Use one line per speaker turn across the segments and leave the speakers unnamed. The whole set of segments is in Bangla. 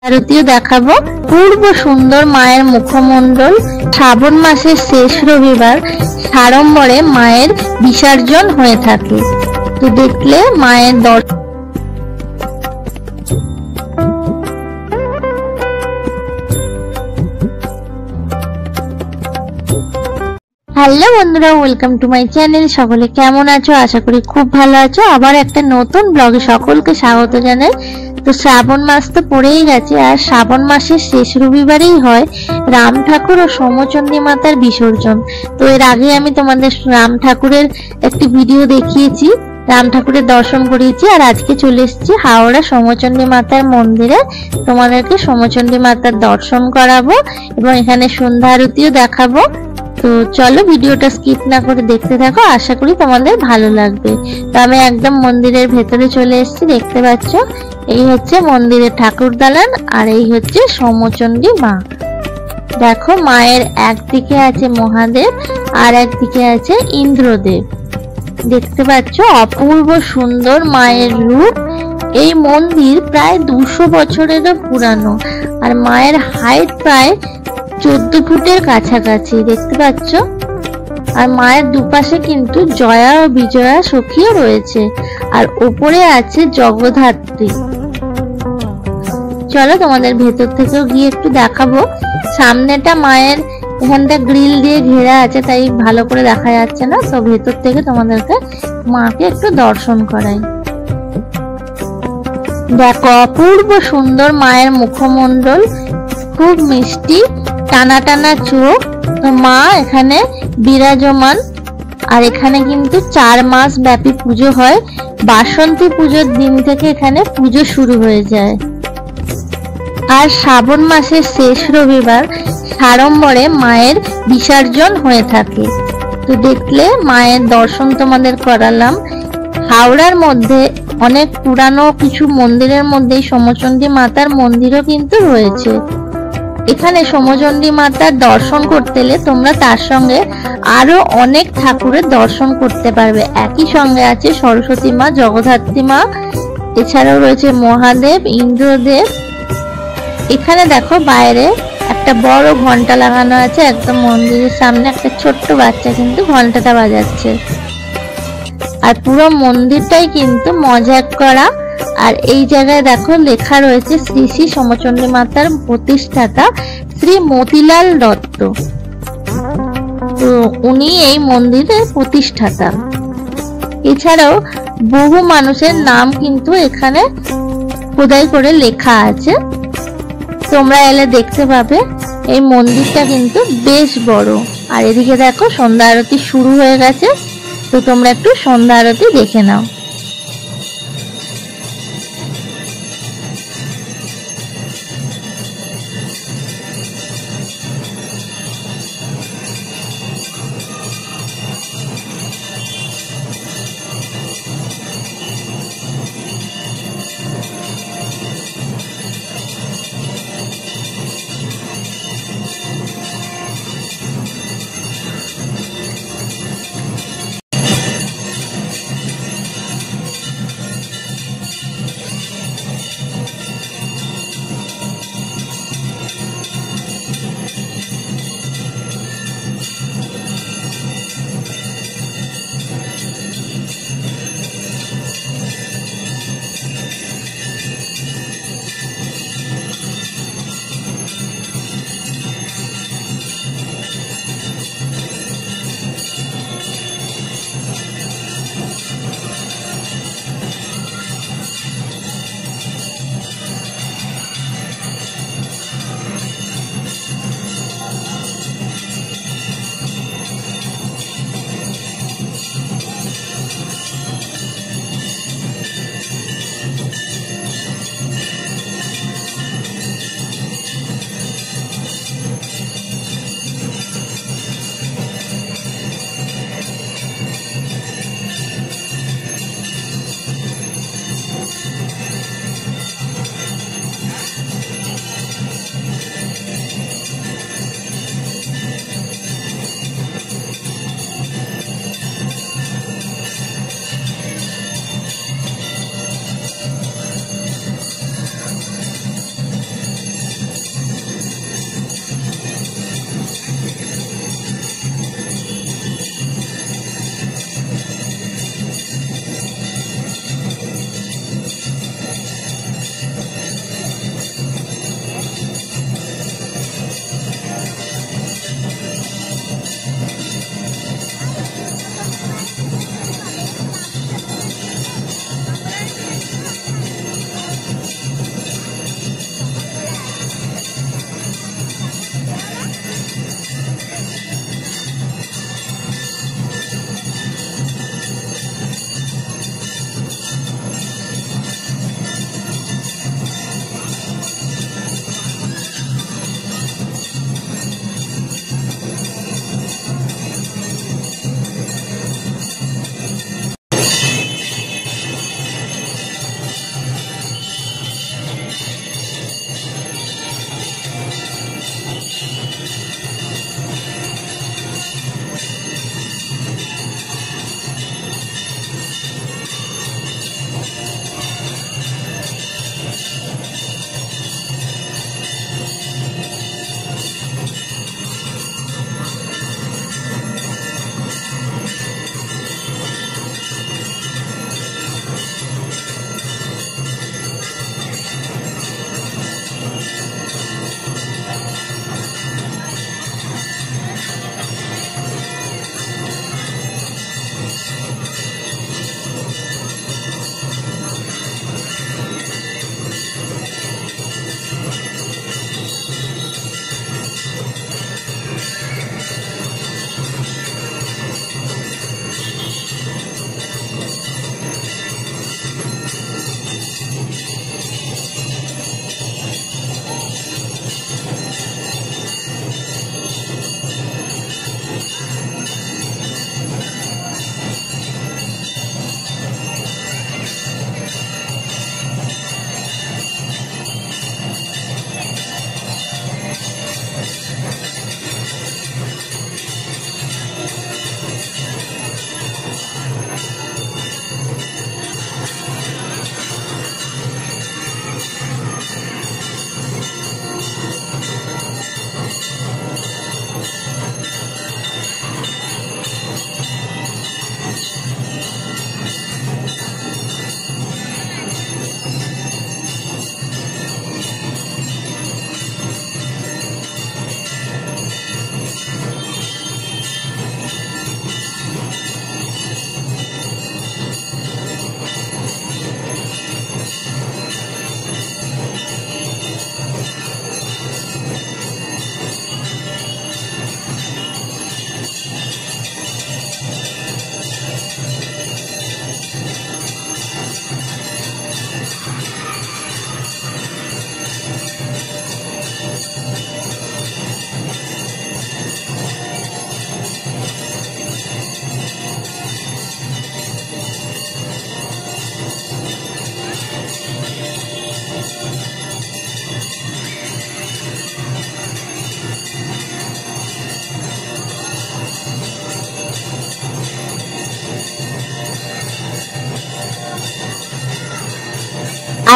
আরতিও দেখাবো। পূর্ব সুন্দর মায়ের মুখমণ্ডল। শ্রাবণ মাসের শেষ রবিবার সাড়ম্বরে মায়ের বিসর্জন হয়ে থাকে। তো দেখলে মায়ের দর্শন। হ্যালো বন্ধুরা, ওয়েলকাম টু মাই চ্যানেল। সকলে কেমন আছো? আশা করি খুব ভালো আছো। আবার একটা নতুন ব্লগে সকলকে স্বাগত জানাই। তো শ্রাবণ মাস তো পড়েই গেছে, আর শ্রাবণ মাসের শেষ রবিবারেই হয় রাম ঠাকুর ও সোমচন্ডী মাতার বিসর্জন। তো এর আগে আমি তোমাদের রাম ঠাকুরের একটি ভিডিও দেখিয়েছি, রাম ঠাকুরের দর্শন করিয়েছি। আর আজকে চলে এসেছি হাওড়া সোমচন্ডী মাতার মন্দিরে, তোমাদেরকে সোমচন্ডী মাতার দর্শন করাবো এবং এখানে সন্ধ্যা আরতিও দেখাবো। তো চলো ভিডিওটা স্কিপ না করে দেখতে থাকো, আশা করি তোমাদের ভালো লাগবে। তো আমি একদম মন্দিরের ভেতরে চলে এসেছি, দেখতে পাচ্ছ এই হচ্ছে মন্দিরের ঠাকুর দালান, আর এই হচ্ছে সোমচন্ডী মা। দেখো মায়ের একদিকে আছে মহাদেব আর একদিকে আছে ইন্দ্রদেব। দেখতে পাচ্ছ অপূর্ব সুন্দর মায়ের রূপ। এই মন্দির প্রায় 200 বছরেরও পুরানো, আর মায়ের হাইট প্রায় 14 ফুটের কাছাকাছি, দেখতে পাচ্ছ। আর মায়ের দুপাশে কিন্তু জয়া ও বিজয়া সখীও রয়েছে, আর উপরে আছে জগদ্ধাত্রী। চলো তোমাদের ভেতর থেকেও গিয়ে একটু দেখাবো। সামনেটা মায়ের এখানটা গ্রিল দিয়ে ঘেরা আছে, তাই ভালো করে দেখা যাচ্ছে না। তো ভেতর থেকে তোমাদেরকে মাকে একটু দর্শন করাই। দেখো অপূর্ব সুন্দর মায়ের মুখমণ্ডল, খুব মিষ্টি, টানা টানা চোখ। মা এখানে বিরাজমান। আর এখানে কিন্তু 4 মাস ব্যাপী পুজো হয়। বাসন্তী পুজোর দিন থেকে এখানে পুজো শুরু হয়ে যায়। আর শ্রাবণ মাসের শেষ রবিবার সাড়ম্বরে মায়ের বিসর্জন হয়ে থাকে। তো দেখলে মায়ের দর্শন তোমাদের করালাম। হাওড়ার মধ্যে অনেক পুরানো কিছু মন্দিরের মধ্যে সোমচন্ডী মাতার মন্দিরও কিন্তু রয়েছে। এখানে সোমচন্ডী মাতার দর্শন করতে এলে তোমরা তার সঙ্গে আরো অনেক ঠাকুরের দর্শন করতে পারবে। একই সঙ্গে আছে সরস্বতী মা, জগদ্ধাত্রী মা, এছাড়াও রয়েছে মহাদেব, ইন্দ্রদেব। এখানে দেখো বাইরে একটা বড় ঘন্টা লাগানো আছে, একদম মন্দিরের সামনে একটা ছোট্ট বাচ্চা কিন্তু ঘন্টাটা বাজাচ্ছে। আর পুরো মন্দিরটাই কিন্তু মজাক করা। আর এই জায়গায় দেখো লেখা রয়েছে শ্রী শ্রী সোমচন্ডী মাতার প্রতিষ্ঠাতা শ্রী মতিলাল দত্ত। তো উনি এই মন্দিরের প্রতিষ্ঠাতা। এছাড়াও বহু মানুষের নাম কিন্তু এখানে খোদাই করে লেখা আছে, তোমরা এলে দেখতে পাবে। এই মন্দিরটা কিন্তু বেশ বড়। আর এদিকে দেখো সন্ধ্যা আরতি শুরু হয়ে গেছে, তো তোমরা একটু সন্ধ্যা আরতি দেখে নাও।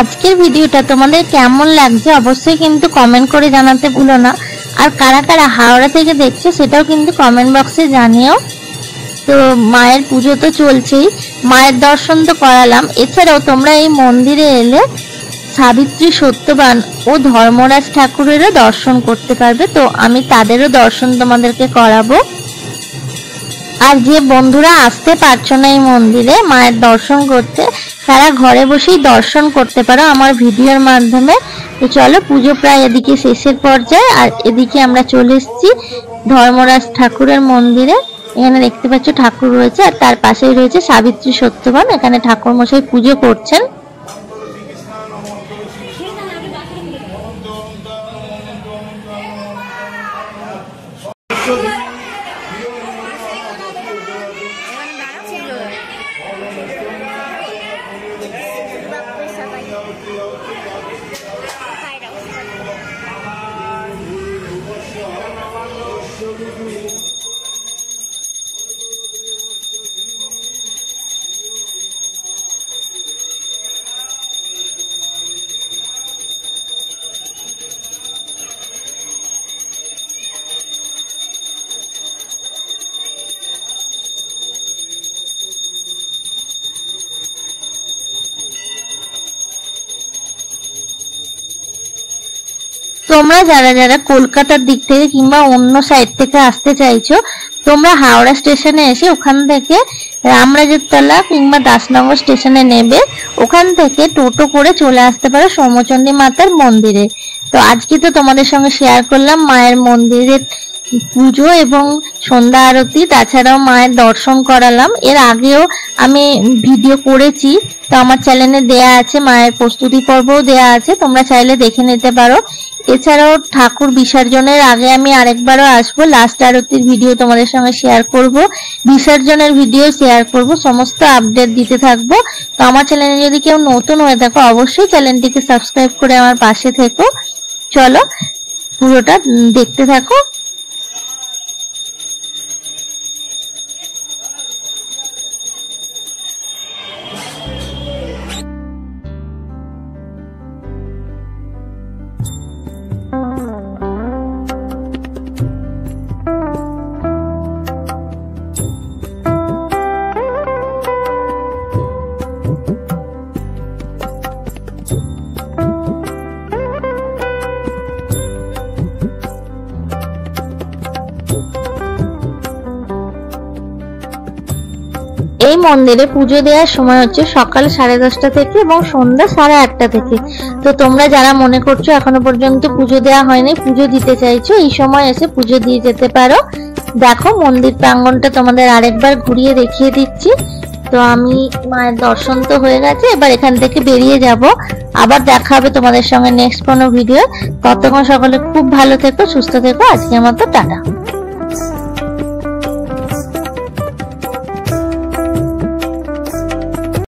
আজকের ভিডিওটা তোমাদের কেমন লাগছে অবশ্যই কিন্তু কমেন্ট করে জানাতে ভুলো না। আর কারা কারা হাওড়া থেকে দেখছো সেটাও কিন্তু কমেন্ট বক্সে জানিও। তো মায়ের পুজো তো চলছেই, মায়ের দর্শন তো করালাম। এছাড়াও তোমরা এই মন্দিরে এলে সাবিত্রী, সত্যবান ও ধর্মরাজ ঠাকুরেরও দর্শন করতে পারবে। তো আমি তাদেরও দর্শন তোমাদেরকে করাবো। আর যে বন্ধুরা আসতে পারছো না এই মন্দিরে মায়ের দর্শন করতে, তারা ঘরে বসেই দর্শন করতে পারো আমার ভিডিওর মাধ্যমে। তো চলো, পুজো প্রায় এদিকে শেষের পর্যায়ে। আর এদিকে আমরা চলে এসেছি ধর্মরাজ ঠাকুরের মন্দিরে। এখানে দেখতে পাচ্ছ ঠাকুর রয়েছে, আর তার পাশেই রয়েছে সাবিত্রী, সত্যবান। এখানে ঠাকুর মশাই পুজো করছেন। তোমরা যারা যারা কলকাতার দিক থেকে কিংবা অন্য সাইড থেকে আসতে চাইছো, তোমরা হাওড়া স্টেশনে এসে ওখান থেকে রামরাজতলা কিংবা দাসনগর স্টেশনে নেবে। ওখান থেকে টোটো করে চলে আসতে পারো সোমচণ্ডী মাতার মন্দিরে। তো আজকে তো তোমাদের সঙ্গে শেয়ার করলাম মায়ের মন্দিরের পুজো এবং সন্ধ্যা আরতি, তাছাড়াও মায়ের দর্শন করালাম। এর আগেও আমি ভিডিও করেছি, তো আমার চ্যানেলে দেয়া আছে, মায়ের প্রস্তুতি পর্বও দেয়া আছে, তোমরা চাইলে দেখে নিতে পারো। এছাড়াও ঠাকুর বিসর্জনের আগে আমি আরেকবারও আসবো, লাস্ট আরতির ভিডিও তোমাদের সঙ্গে শেয়ার করব, বিসর্জনের ভিডিও শেয়ার করব, সমস্ত আপডেট দিতে থাকবো। তো আমার চ্যানেলে যদি কেউ নতুন হয়ে থাকো অবশ্যই চ্যানেলটিকে সাবস্ক্রাইব করে আমার পাশে থেকো। চলো, পুরোটা দেখতে থাকো। এই মন্দিরে পুজো দেওয়ার সময় হচ্ছে সকাল 10:30 থেকে এবং সন্ধ্যা 8:30 থেকে। তো তোমরা যারা মনে করছো এখনো পর্যন্ত পুজো দেওয়া হয়নি, পুজো দিতে চাইছো, এই সময় এসে পুজো দিয়ে যেতে পারো। দেখো মন্দির প্রাঙ্গণটা তোমাদের আরেকবার ঘুরিয়ে দেখিয়ে দিচ্ছি। তো আমি মায়ের দর্শন তো হয়ে গেছে, এবার এখান থেকে বেরিয়ে যাব। আবার দেখা হবে তোমাদের সঙ্গে নেক্সট কোনো ভিডিও। ততক্ষণ সকলে খুব ভালো থেকো, সুস্থ থেকো। আজকের মতো টাটা।